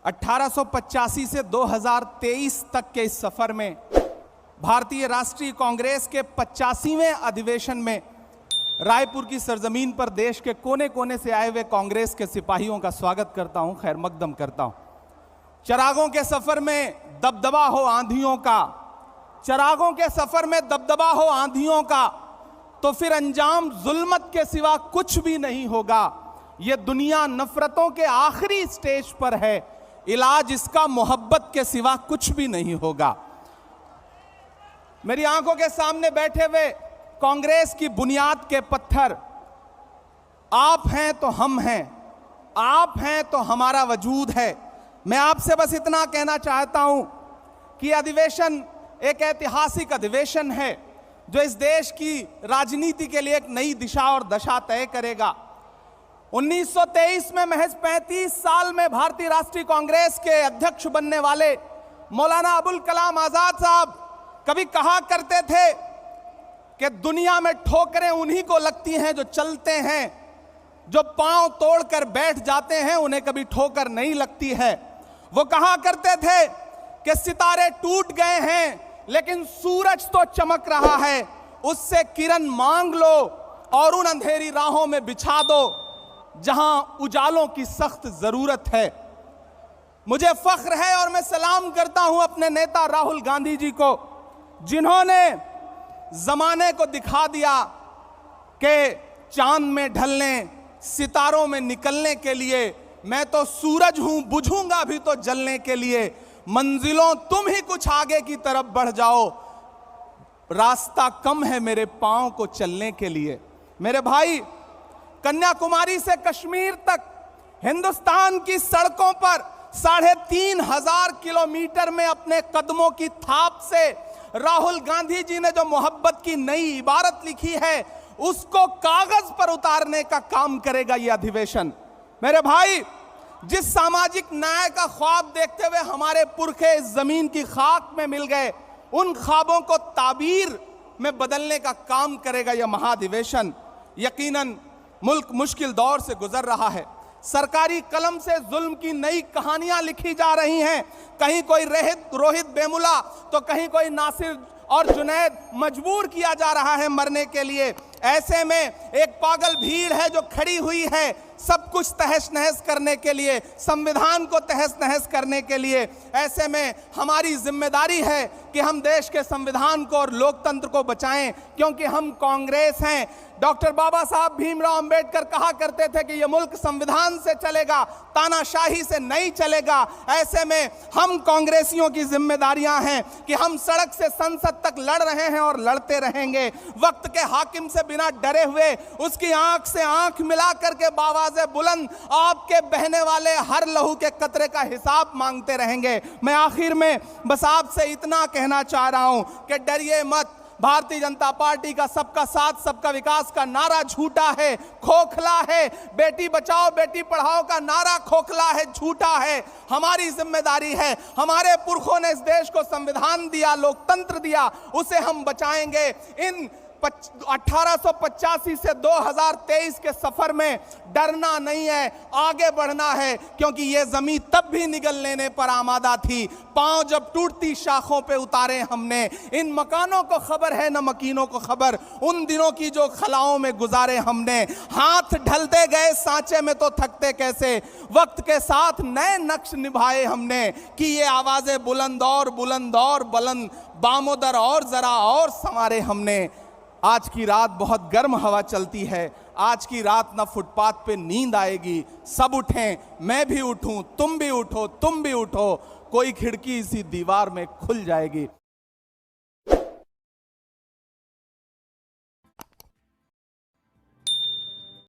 1885 से 2023 तक के इस सफर में भारतीय राष्ट्रीय कांग्रेस के 85वें अधिवेशन में रायपुर की सरजमीन पर देश के कोने कोने से आए हुए कांग्रेस के सिपाहियों का स्वागत करता हूं, खैर मकदम करता हूं। चिरागों के सफर में दबदबा हो आंधियों का, चिरागों के सफर में दबदबा हो आंधियों का, तो फिर अंजाम जुल्मत के सिवा कुछ भी नहीं होगा। ये दुनिया नफरतों के आखिरी स्टेज पर है, इलाज इसका मोहब्बत के सिवा कुछ भी नहीं होगा। मेरी आंखों के सामने बैठे हुए कांग्रेस की बुनियाद के पत्थर आप हैं तो हम हैं, आप हैं तो हमारा वजूद है। मैं आपसे बस इतना कहना चाहता हूं कि अधिवेशन एक ऐतिहासिक अधिवेशन है जो इस देश की राजनीति के लिए एक नई दिशा और दशा तय करेगा। 1923 में महज 35 साल में भारतीय राष्ट्रीय कांग्रेस के अध्यक्ष बनने वाले मौलाना अबुल कलाम आजाद साहब कभी कहा करते थे कि दुनिया में ठोकरें उन्हीं को लगती हैं जो चलते हैं, जो पांव तोड़कर बैठ जाते हैं उन्हें कभी ठोकर नहीं लगती है। वो कहा करते थे कि सितारे टूट गए हैं लेकिन सूरज तो चमक रहा है, उससे किरण मांग लो और उन अंधेरी राहों में बिछा दो जहां उजालों की सख्त जरूरत है। मुझे फख्र है और मैं सलाम करता हूं अपने नेता राहुल गांधी जी को, जिन्होंने जमाने को दिखा दिया कि चांद में ढलने, सितारों में निकलने के लिए मैं तो सूरज हूं, बुझूंगा भी तो जलने के लिए। मंजिलों तुम ही कुछ आगे की तरफ बढ़ जाओ, रास्ता कम है मेरे पांव को चलने के लिए। मेरे भाई, कन्याकुमारी से कश्मीर तक हिंदुस्तान की सड़कों पर 3,500 किलोमीटर में अपने कदमों की थाप से राहुल गांधी जी ने जो मोहब्बत की नई इबारत लिखी है उसको कागज पर उतारने का काम करेगा यह अधिवेशन। मेरे भाई, जिस सामाजिक न्याय का ख्वाब देखते हुए हमारे पुरखे इस जमीन की खाक में मिल गए, उन ख्वाबों को ताबीर में बदलने का काम करेगा यह महाधिवेशन। यकीनन मुल्क मुश्किल दौर से गुजर रहा है, सरकारी कलम से जुल्म की नई कहानियां लिखी जा रही हैं। कहीं कोई रोहित वेमुला तो कहीं कोई नासिर और जुनैद मजबूर किया जा रहा है मरने के लिए। ऐसे में एक पागल भीड़ है जो खड़ी हुई है सब कुछ तहस नहस करने के लिए, संविधान को तहस नहस करने के लिए। ऐसे में हमारी जिम्मेदारी है कि हम देश के संविधान को और लोकतंत्र को बचाएं, क्योंकि हम कांग्रेस हैं। डॉक्टर बाबा साहब भीमराव अंबेडकर कहा करते थे कि यह मुल्क संविधान से चलेगा, तानाशाही से नहीं चलेगा। ऐसे में हम कांग्रेसियों की जिम्मेदारियां हैं कि हम सड़क से संसद तक लड़ रहे हैं और लड़ते रहेंगे। वक्त के हाकिम से बिना डरे हुए उसकी आंख से आंख मिला करके बावाज़े बुलंद आपके बहने वाले हर लहू के कतरे का हिसाब मांगते रहेंगे। मैं आखिर में बस आपसे इतना कहना चाह रहा हूं कि डरिए मत। भारतीय जनता पार्टी का सबका साथ सबका विकास का नारा झूठा है, खोखला है। बेटी बचाओ बेटी पढ़ाओ का नारा खोखला है, झूठा है। हमारी जिम्मेदारी है, हमारे पुरखों ने इस देश को संविधान दिया, लोकतंत्र दिया, उसे हम बचाएंगे। इन 1885 से 2023 के सफर में डरना नहीं है, आगे बढ़ना है, क्योंकि यह जमीन तब भी निगल लेने पर आमादा थी। पांव जब टूटती शाखों पे उतारे हमने। इन मकानों को खबर है न मकीनों को खबर, उन दिनों की जो खलाओं में गुजारे हमने। हाथ ढलते गए सांचे में तो थकते कैसे, वक्त के साथ नए नक्श निभाए हमने कि ये आवाजें बुलंद और बुलंद, बामोदर और जरा और संवारे हमने। आज की रात बहुत गर्म हवा चलती है, आज की रात ना फुटपाथ पे नींद आएगी। सब उठें, मैं भी उठूं, तुम भी उठो, तुम भी उठो, कोई खिड़की इसी दीवार में खुल जाएगी।